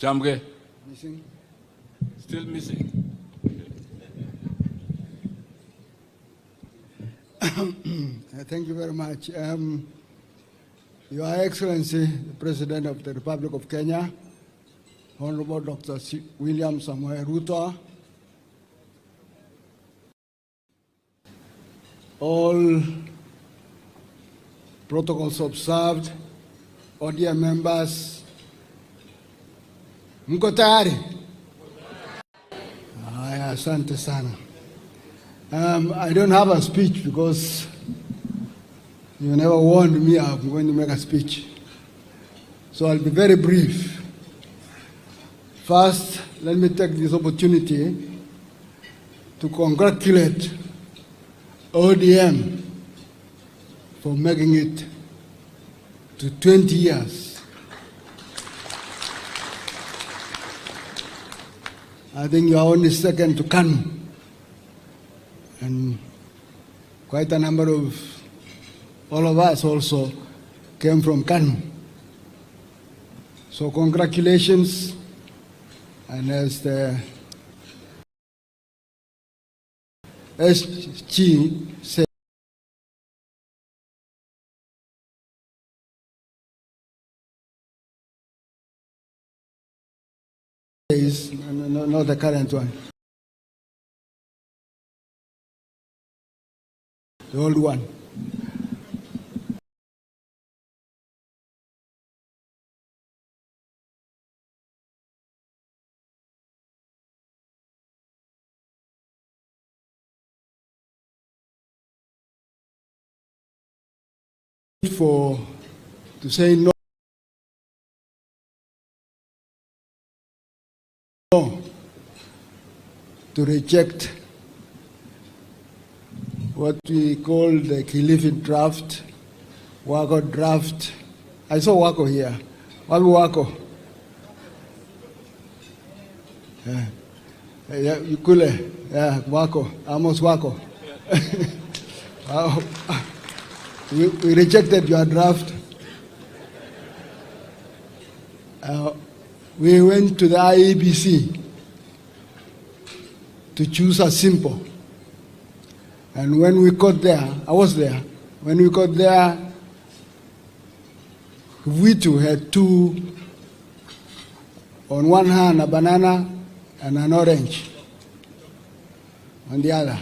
Chamge? Missing. Still missing. Thank you very much. Your Excellency, the President of the Republic of Kenya, Honorable Dr. William Samoei Ruto, all protocols observed, audience members, mko tayari? Haya, asante sana. I don't have a speech because you never warned me I'm going to make a speech. So I'll be very brief. First, let me take this opportunity to congratulate ODM for making it to 20 years. I think you are only second to KANU, and quite a number of all of us also came from KANU. So congratulations, and as the SG said, no, not the current one, the old one. To say no to reject what we call the Kilifi draft, Wako draft. I saw Wako here. Wapi Wako? Yeah, Kule. Yeah, Wako. Amos Wako. We rejected your draft. We went to the IEBC to choose a symbol. And when we got there, I was there, when we got there, we too had two, on one hand a banana and an orange on the other.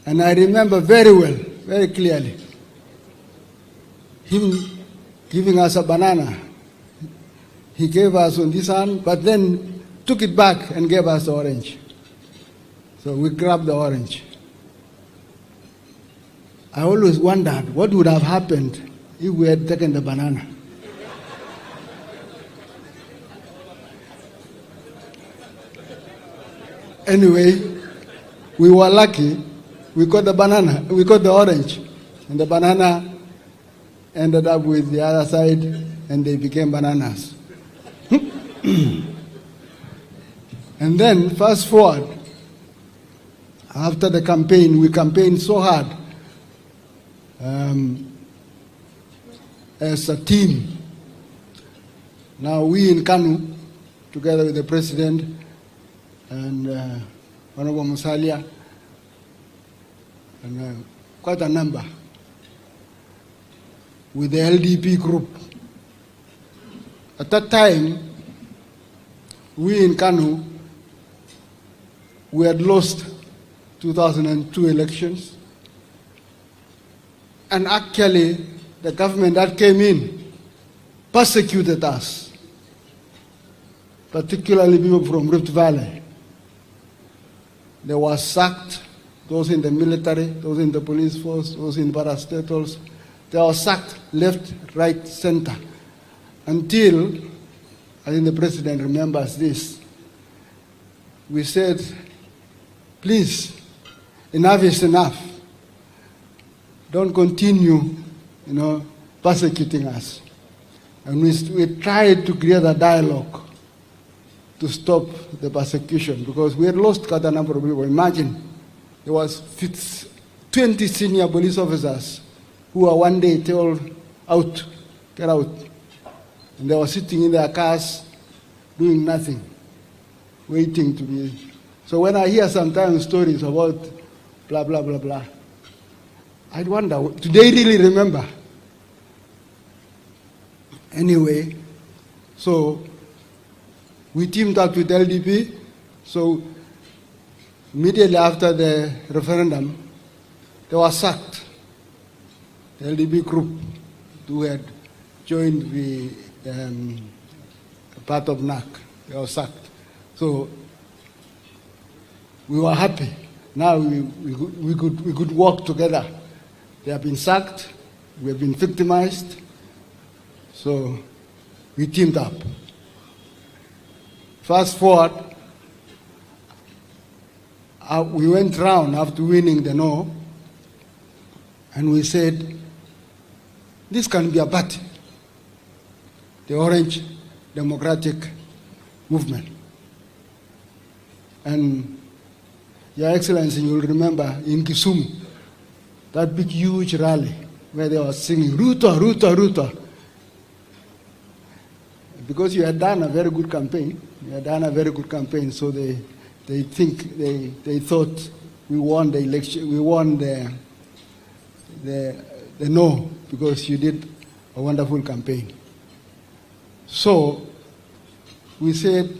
And I remember very well, very clearly, him giving us a banana. He gave us on this hand, but then took it back and gave us the orange. So we grabbed the orange. I always wondered what would have happened if we had taken the banana. Anyway, we were lucky. We got the banana, we got the orange, and the banana ended up with the other side, and they became bananas. And then, fast forward, after the campaign, we campaigned so hard as a team. Now we in KANU, together with the President and Honorable Musalia, and quite a number, with the LDP group. At that time, we in KANU, we had lost 2002 elections, and actually the government that came in persecuted us, particularly people from Rift Valley. They were sacked, those in the military, those in the police force, those in parastatals. They were sacked left, right, center, until, I think the President remembers this, we said, please, enough is enough. Don't continue, persecuting us. And we tried to create a dialogue to stop the persecution, because we had lost quite a number of people. Imagine, there was 20 senior police officers who were one day told, out, get out. And they were sitting in their cars. doing nothing, waiting to be. So when I hear sometimes stories about blah, blah, blah, blah, I wonder, do they really remember? Anyway, so we teamed up with LDP. So immediately after the referendum, they were sacked. The LDP group who had joined the part of NAC, they were sacked. So we were happy. Now we could work together. They have been sacked, we have been victimized, so we teamed up. Fast forward, we went round after winning the no, and we said, this can be a party, the Orange Democratic Movement. And Your Excellency, you'll remember in Kisumu, that big huge rally where they were singing, Ruto, Ruto, Ruto. Because you had done a very good campaign, so they thought we won the election, we won the no, because you did a wonderful campaign. So we said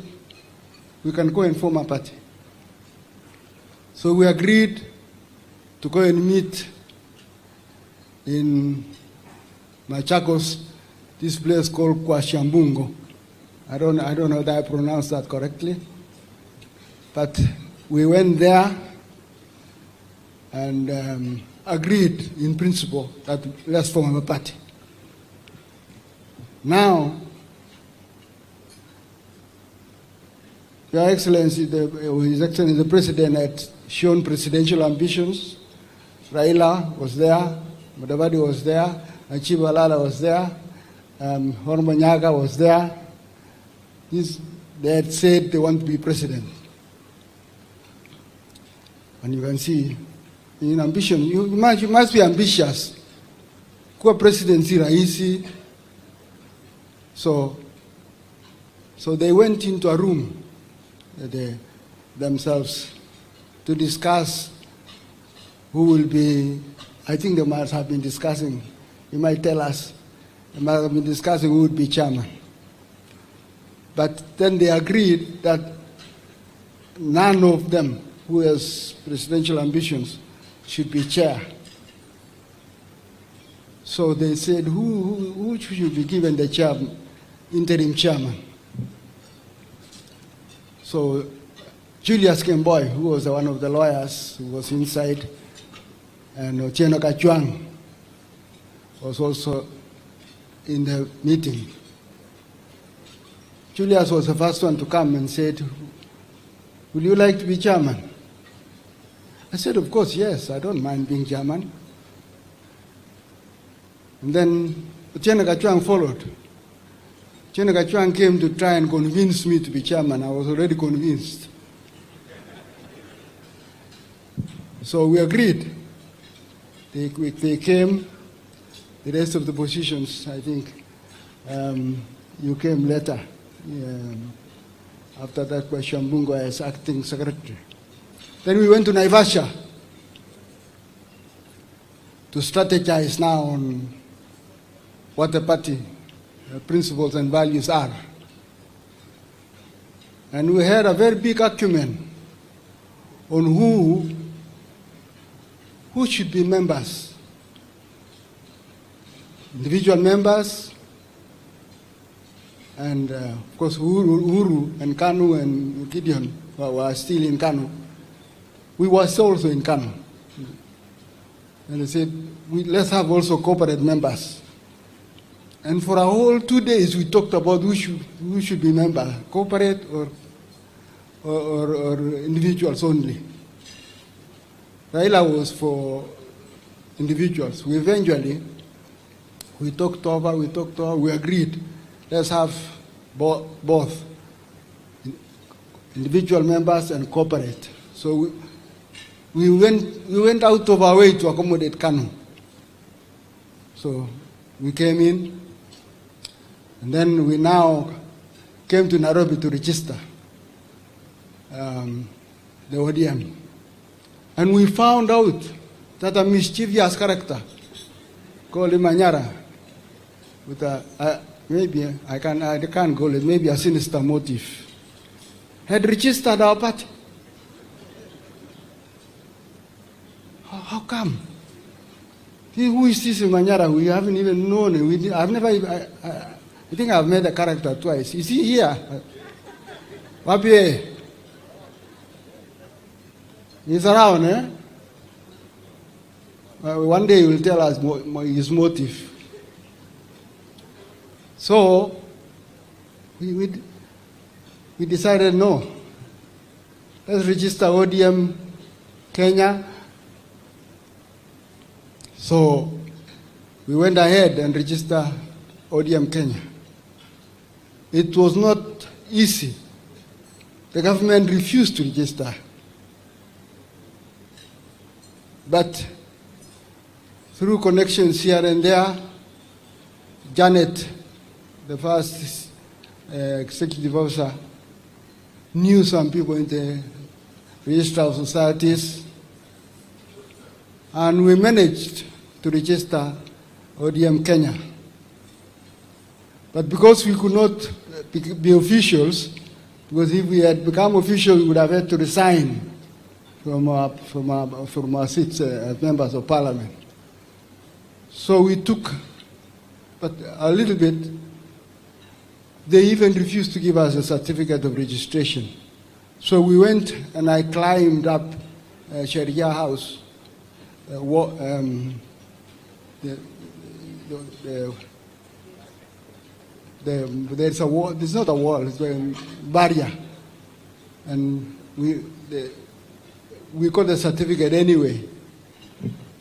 we can go and form a party. So we agreed to go and meet in Machakos, this place called Kwashambungo. I don't know that I pronounced that correctly, but we went there and agreed in principle that let's form a party. Now, Your Excellency, His Excellency the President had shown presidential ambitions. Raila was there, Mudavadi was there, Achib Alala was there, Herman was there. They had said they want to be president. And you can see, in ambition, you must be ambitious. Kuwa presidency rahisi. So they went into a room themselves to discuss who will be. I think they might have been discussing, you might tell us, they might have been discussing who would be chairman. But then they agreed that none of them who has presidential ambitions should be chair. So they said, who should be given the interim chairman? So Julius Kemboy, who was one of the lawyers who was inside, and Otieno Kachwang was also in the meeting. Julius was the first one to come and said, "Would you like to be chairman?" I said, "Of course, yes, I don't mind being chairman." And then Otieno Kachwang followed. Otieno Kachwang came to try and convince me to be chairman. I was already convinced. So we agreed. They came. The rest of the positions, I think, you came later. After that, Shambungo as acting secretary. Then we went to Naivasha to strategize now on what the party principles and values are. And we had a very big argument on who should be members. Individual members, and of course Uhuru and Kanu and Gideon were still in Kanu. We were also in Kanu. And they said, let's have also corporate members. And for a whole 2 days we talked about who should be member, corporate or individuals only. Raila was for individuals. We talked over, we agreed, let's have both individual members and corporate. So we went out of our way to accommodate Kanu. So we came in, and then we now came to Nairobi to register the ODM. And we found out that a mischievous character called Manyora, with maybe I can't call it, maybe a sinister motive, had registered our party. How come? Who is this Manyora? We haven't even known him. I think I've met the character twice. Is he here? Wapi? He's around, eh? One day he will tell us his motive. So, we decided no. Let's register ODM Kenya. So, we went ahead and registered ODM Kenya. It was not easy. The government refused to register. But through connections here and there, Janet, the first executive officer, knew some people in the Register of Societies, and we managed to register ODM Kenya. But because we could not be officials, because if we had become officials, we would have had to resign from our seats as members of parliament. So we took, but a little bit, they even refused to give us a certificate of registration. So we went and I climbed up Sharia House, there's a wall, it's not a wall, it's a barrier. And we got the certificate anyway.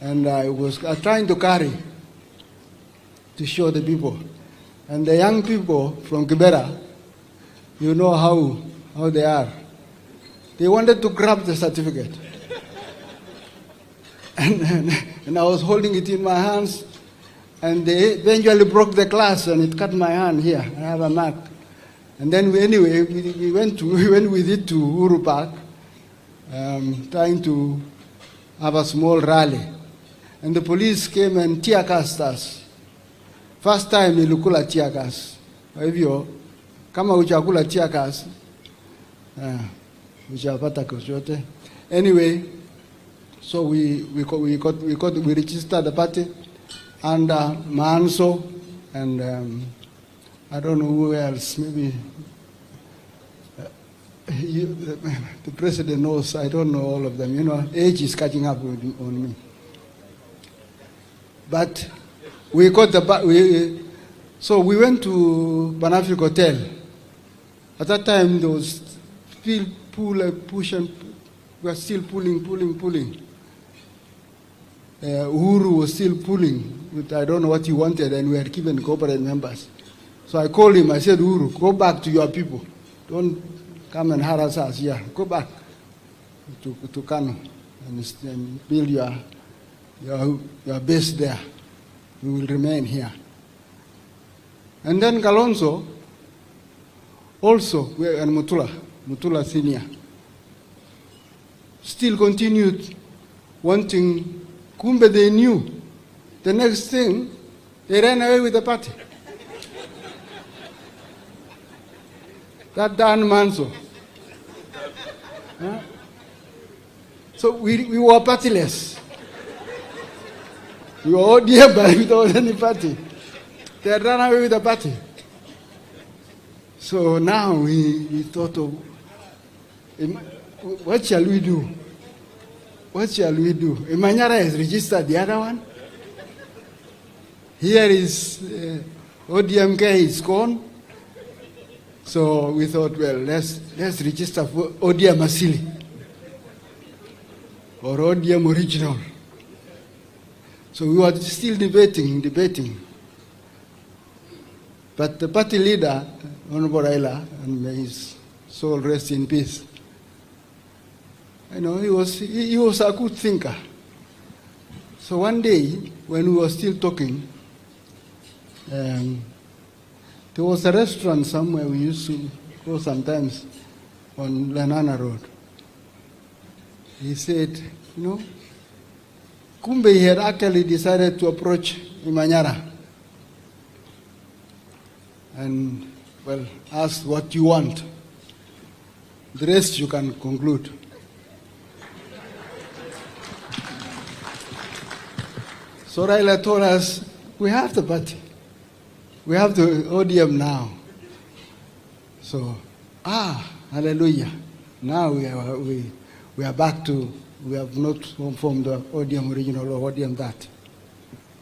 And I was trying to carry to show the people. And the young people from Kibera, you know how they are. They wanted to grab the certificate. And I was holding it in my hands, and they eventually broke the glass, and it cut my hand here. I have a mark. And then we went with it to Uhuru Park, trying to have a small rally. And the police came and tear gassed us. First time nilikula tear gas. Kwa hivyo kama hujakula tear gas, hujapata chochote. Anyway, so we registered the party under Manso and I don't know who else, maybe the president knows, I don't know all of them. You know, age is catching up on me. But we got so we went to Banafric Hotel. At that time, there was still push and we were still pulling. Uhuru was still pulling, but I don't know what he wanted, and we had given corporate members. So I called him, I said, Uhuru, go back to your people. Don't come and harass us here. Go back to Kano and build your base there. We will remain here. And then Kalonzo also, and Mutula Senior, still continued wanting. Kumbe they knew. The next thing, they ran away with the party. That Dan Manso. Huh? So we were partyless. We were all dear, but without any party. They had run away with the party. So now we thought of, what shall we do? What shall we do? Manyora has registered the other one. Here is ODMK is gone. So we thought, well, let's register for ODM Asili or ODM Original. So we were still debating. But the party leader, Honorable Raila, and may his soul rest in peace, you know, he was a good thinker. So one day, when we were still talking, the There was a restaurant somewhere we used to go sometimes on Lanana Road. He said, Kumbe he had actually decided to approach Manyora and, well, ask what you want. The rest you can conclude. So Raila told us, we have the party. We have the ODM now. So, hallelujah. Now we are back to, we have not formed the ODM original or ODM that.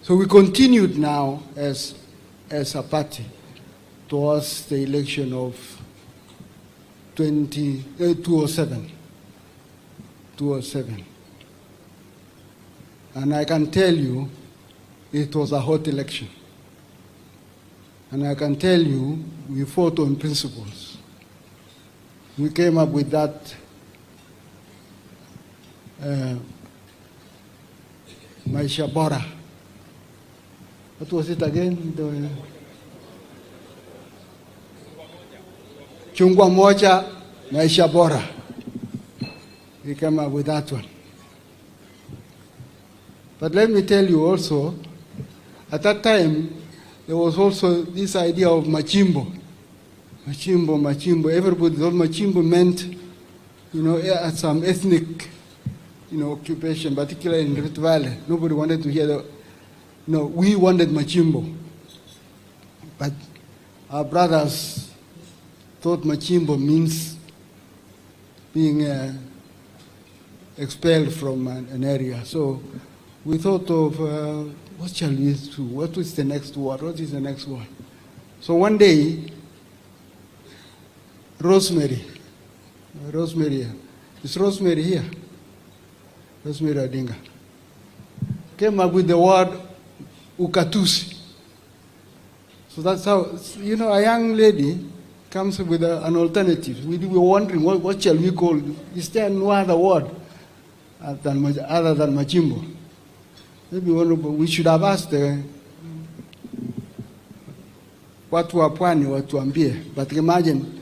So we continued now as a party towards the election of 2007. And I can tell you, it was a hot election. And I can tell you, we fought on principles. We came up with that Maisha Bora. What was it again? Chungwa Moja, Maisha Bora. We came up with that one. But let me tell you also, at that time, there was also this idea of machimbo. Machimbo. Everybody thought machimbo meant, some ethnic, occupation, particularly in Rift Valley. Nobody wanted to hear we wanted machimbo. But our brothers thought machimbo means being expelled from an area. So we thought of what shall we do? What is the next word? What is the next word? So one day, Rosemary, is Rosemary here? Rosemary Odinga came up with the word ukatusi. So that's how, a young lady comes with an alternative. We were wondering, what shall we call it? Is there no other word other than machimbo? Maybe we should have asked watu wa pwani watuambie. But imagine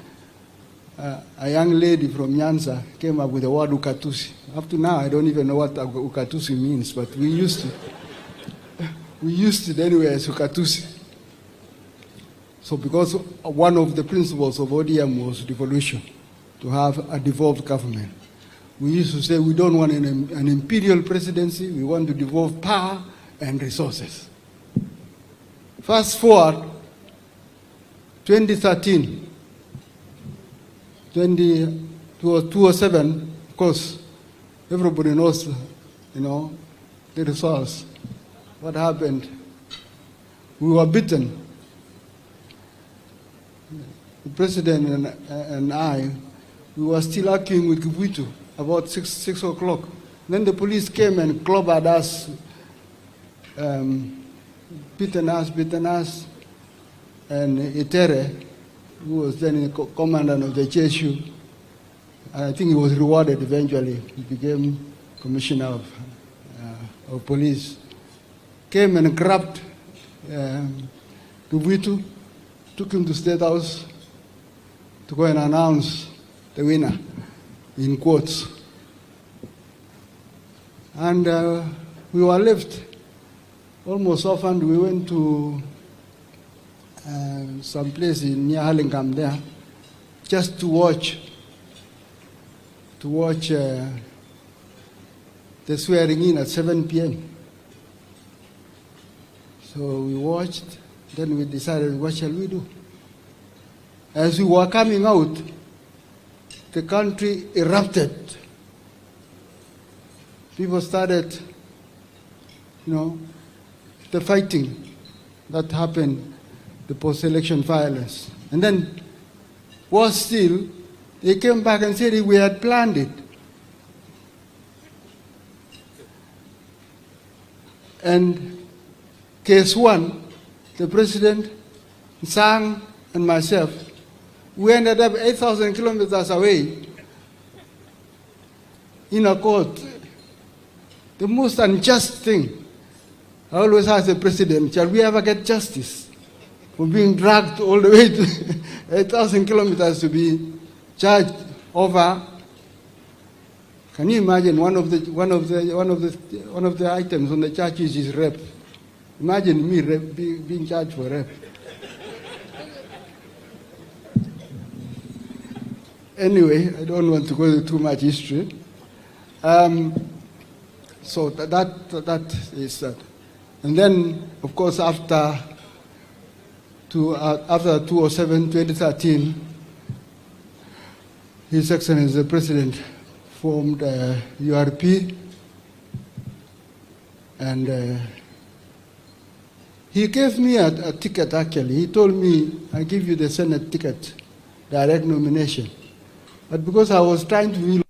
a young lady from Nyanza came up with the word ukatusi. Up to now, I don't even know what ukatusi means, but we used it anyway as ukatusi. So because one of the principles of ODM was devolution, to have a devolved government. We used to say we don't want an imperial presidency, we want to devolve power and resources. Fast forward, 2013, 2007, of course, everybody knows, the results. What happened? We were beaten. The president and I, we were still arguing with Kibuitu about 6 o'clock. Then the police came and clobbered us, beaten us, and Itere, who was then the commandant of the JSU, I think he was rewarded eventually. He became commissioner of police. Came and grabbed Kibuitu, took him to State House to go and announce the winner, in quotes. And we were left almost orphaned. We went to some place near Hurlingham there, just to watch the swearing in at 7 p.m. So we watched, then we decided, what shall we do? As we were coming out, the country erupted. People started, the fighting that happened, the post-election violence. And then, worse still, they came back and said we had planned it. And case one, the president, Sang, and myself, we ended up 8,000 kilometers away in a court. The most unjust thing I always ask the president, shall we ever get justice? for being dragged all the way to 8,000 kilometers to be charged over. Can you imagine one of the items on the charges is rape? Imagine me being charged for rape. Anyway, I don't want to go into too much history. So that is that. And then, of course, after 2013, His Excellency the President formed URP, and he gave me a ticket, actually. He told me, I give you the Senate ticket, direct nomination. But because I was trying to relocate,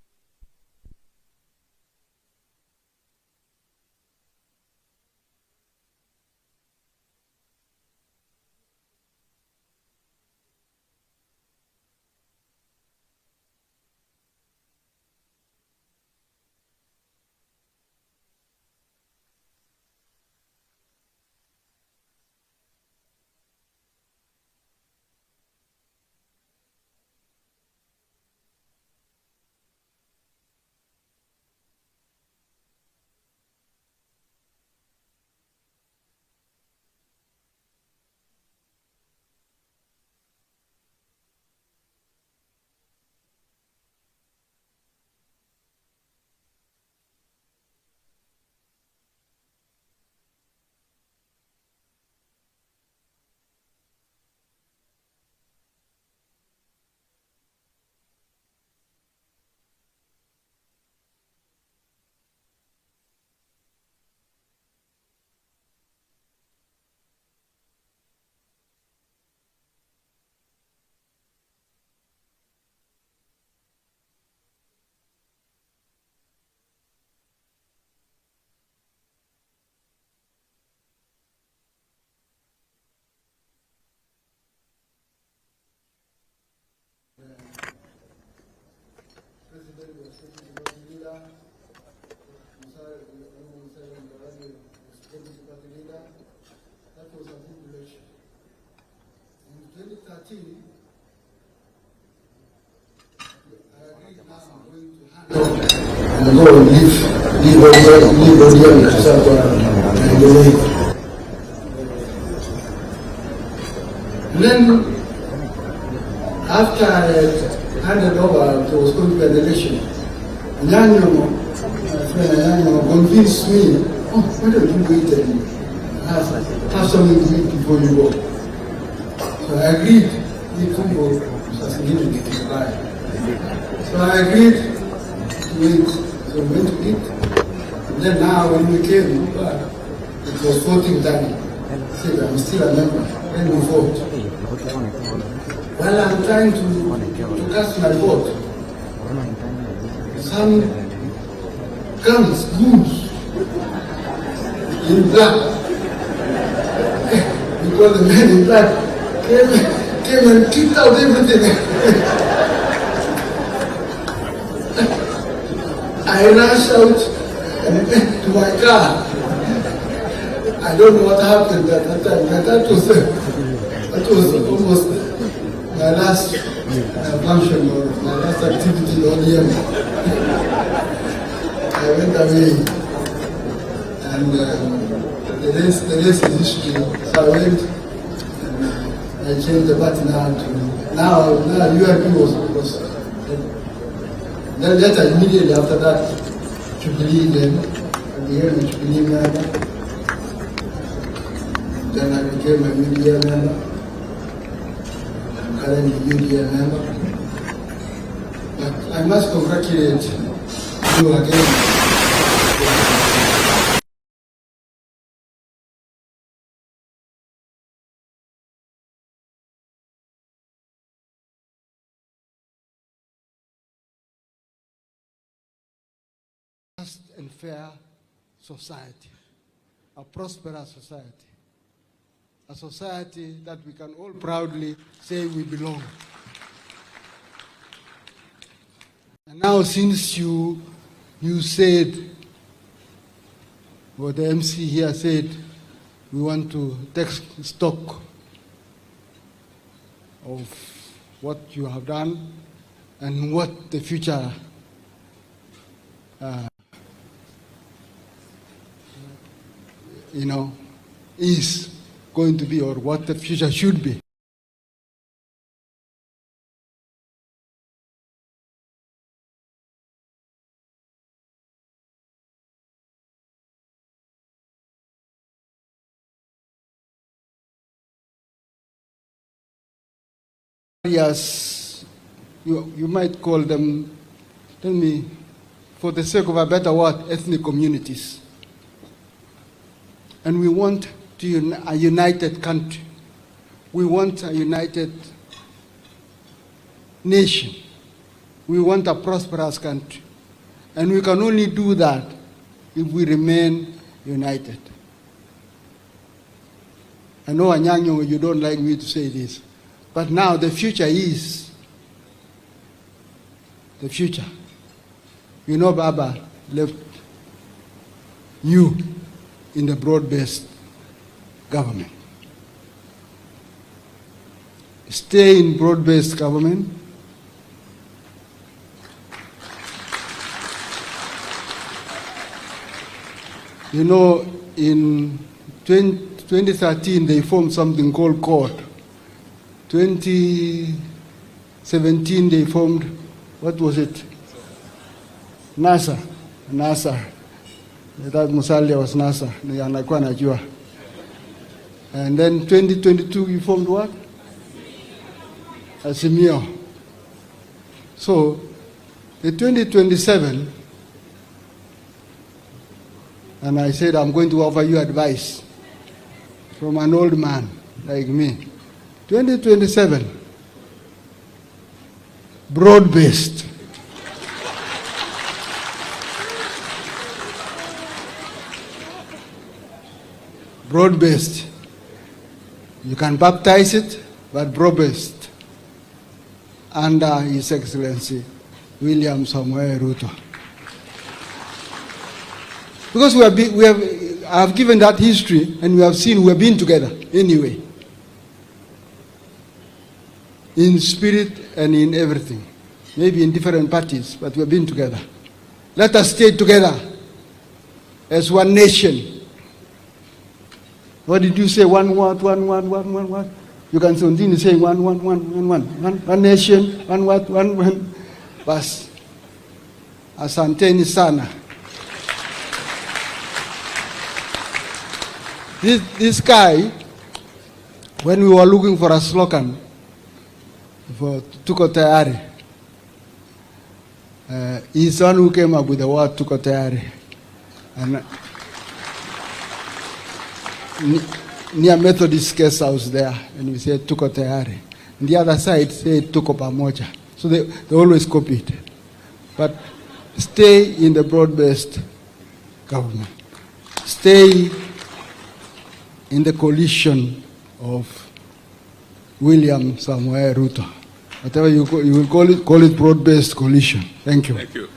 that was a good election. In 2013, I agreed now I'm going to hand over and go and leave Odinga and the way. And then, after I had handed over, there was going to be an election. Nyanyo, my friend Nyanyo, convinced me, oh, why don't you wait and have something to eat before you go? So I agreed, he could go, because he needed to buy. So I agreed to wait, so we went to eat. And then now when we came back, it was voting time. I said, I'm still a member, let me vote. While I'm trying to cast my vote, some guns, goons, in black, because the men in black came and kicked out everything. I rushed out to my car. I don't know what happened at that time, but that was almost my last function or my last activity on the end. I went away, and the rest is history. So I went, and I changed the party now URP was then later immediately after that, Jubilee then, I became a Jubilee member. Then I became a media member. I'm currently a media member. But I must congratulate you again. Just and fair society, a prosperous society, a society that we can all proudly say we belong. And now, since you said, or the MC here said, we want to take stock of what you have done and what the future is going to be, or what the future should be. Yes, you might call them, tell me, for the sake of a better word, ethnic communities. And we want a united country. We want a united nation. We want a prosperous country. And we can only do that if we remain united. I know, Anyanyo, you don't like me to say this, but now the future is the future. You know, Baba left you in the broad-based government. Stay in broad-based government. You know, in 2013, they formed something called CORD. 2017, they formed, what was it? NASA. That Musalia was NASA. And then 2022, we formed what? Asimio. So, the 2027, and I said, I'm going to offer you advice from an old man like me. 2027, broad-based. Broad-based. You can baptize it, but broad-based. Under His Excellency, William Samoei Ruto. Because I have given that history, and we have seen we have been together anyway. In spirit and in everything. Maybe in different parties, but we have been together. Let us stay together as one nation. What did you say? One what? You can continue saying one nation, one what, one. Bas. Asanteni sana. This guy, when we were looking for a slogan for Tuko Tayari, he's the one who came up with the word Tuko Tayari. And near Methodist guest house there, and we said Tuko Tayari. And the other side said Tuko Pamoja. So they always copied. But stay in the broad-based government. Stay in the coalition of William Samoei Ruto. Whatever you will call it broad-based coalition. Thank you. Thank you.